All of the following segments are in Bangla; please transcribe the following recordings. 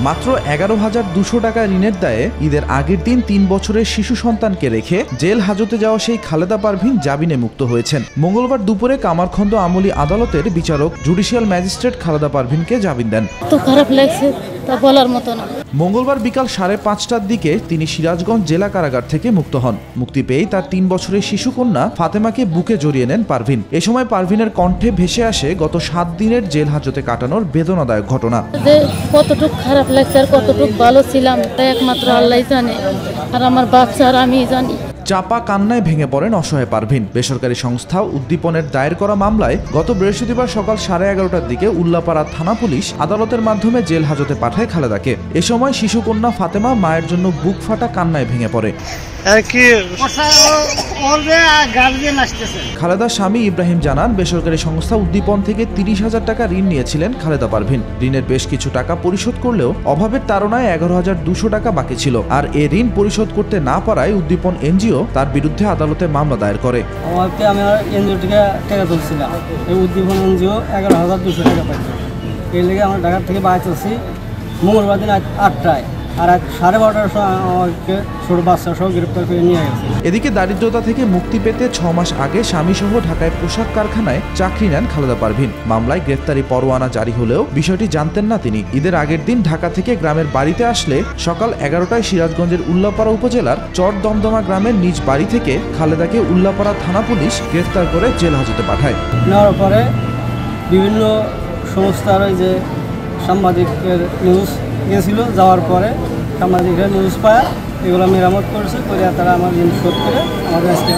মাত্র 11,200 টাকা ঋণের দায়ে ঈদের আগের দিন 3 বছরের শিশু সন্তানকে রেখে জেল হাজতে যাওয়া সেই খালেদা পারভীন জামিনে মুক্ত হয়েছেন। মঙ্গলবার দুপুরে কামারখন্দ আমলি আদালতের বিচারক জুডিশিয়াল ম্যাজিস্ট্রেট খালেদা পারভীনকে জামিন দেন। তো খারাপ লাগছে, তা বলার মতো না। মঙ্গলবার বিকাল 5:30টার দিকে তিনি সিরাজগঞ্জ জেলা কারাগার থেকে মুক্ত হন। মুক্তি পেয়েই তার 3 বছরের শিশু কন্যা ফাতেমাকে বুকে জড়িয়ে নেন পারভীন। এ সময় পারভীনের কণ্ঠে ভেসে আসে গত 7 দিনের জেল হাজতে কাটানোর বেদনাদায়ক ঘটনা। যে কতটুকু খারাপ লাগছে আর কতটুকু ভালো ছিলাম তা একমাত্র আল্লাহই জানে, আর আমার বাচ্চা আর আমি জানি। চাপা কান্নায় ভেঙে পড়েন অসহায় পারভীন। বেসরকারি সংস্থা উদ্দীপনের দায়ের করা মামলায় গত বৃহস্পতিবার সকাল 11:30টার দিকে উল্লাপাড়া থানা পুলিশ আদালতের মাধ্যমে জেল হাজতে পাঠায় খালেদাকে। এ সময় শিশুকন্যা ফাতেমা মায়ের জন্য বুক ফাটা কান্নায় ভেঙে পড়ে। খালেদার স্বামী ইব্রাহিম জানান, বেসরকারি সংস্থা উদ্দীপন থেকে 30,000 টাকা ঋণ নিয়েছিলেন খালেদা পারভীন। ঋণের বেশ কিছু টাকা পরিশোধ করলেও অভাবের তাড়নায় 11,200 টাকা বাকি ছিল। আর এ ঋণ পরিশোধ করতে না পারায় উদ্দীপন এনজিও তার বিরুদ্ধে আদালতে মামলা দায়ের করে। আমি এনজিও থেকে টাকা তুলছিলাম, এই উদ্দীপন এনজিও 11,200 টাকা পাইছে। এই লেগে আমরা ঢাকা থেকে বাইরে চলছি মঙ্গলবার দিন 8টায়, আর 12:30টার সময় আমাকে ছোট বাচ্চা সহ গ্রেপ্তার করে নিয়ে গেছে। এদিকে দারিদ্রতা থেকে মুক্তি পেতে 6 মাস আগে স্বামীসহ ঢাকায় পোশাক কারখানায় চাকরি নেন খালেদা পারভীন। মামলায় গ্রেফতারি পরোয়ানা জারি হলেও বিষয়টি জানতেন না তিনি। ঈদের আগের দিন ঢাকা থেকে গ্রামের বাড়িতে আসলে সকাল 11টায় সিরাজগঞ্জের উল্লাপাড়া উপজেলার চর দমদমা গ্রামের নিজ বাড়ি থেকে খালেদাকে উল্লাপাড়া থানা পুলিশ গ্রেফতার করে জেল হাজতে পাঠায়। নেওয়ার পরে বিভিন্ন সংস্থার যে সাংবাদিকের নিউজ গিয়েছিল, যাওয়ার পরে সাংবাদিকরা নিউজ পায়, এগুলো মেরামত করেছে, করে তারা আমার ঋণ শোধ করে আমাদের আজকে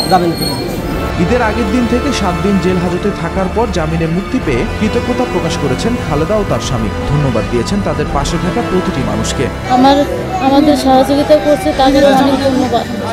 জামিন করে দিয়েছে। ঈদের আগের দিন থেকে 7 দিন জেল হাজতে থাকার পর জামিনে মুক্তি পেয়ে কৃতজ্ঞতা প্রকাশ করেছেন খালেদা ও তার স্বামী। ধন্যবাদ দিয়েছেন তাদের পাশে থাকা প্রতিটি মানুষকে। আমাদের সহযোগিতা করছে, তাদের অনেক ধন্যবাদ।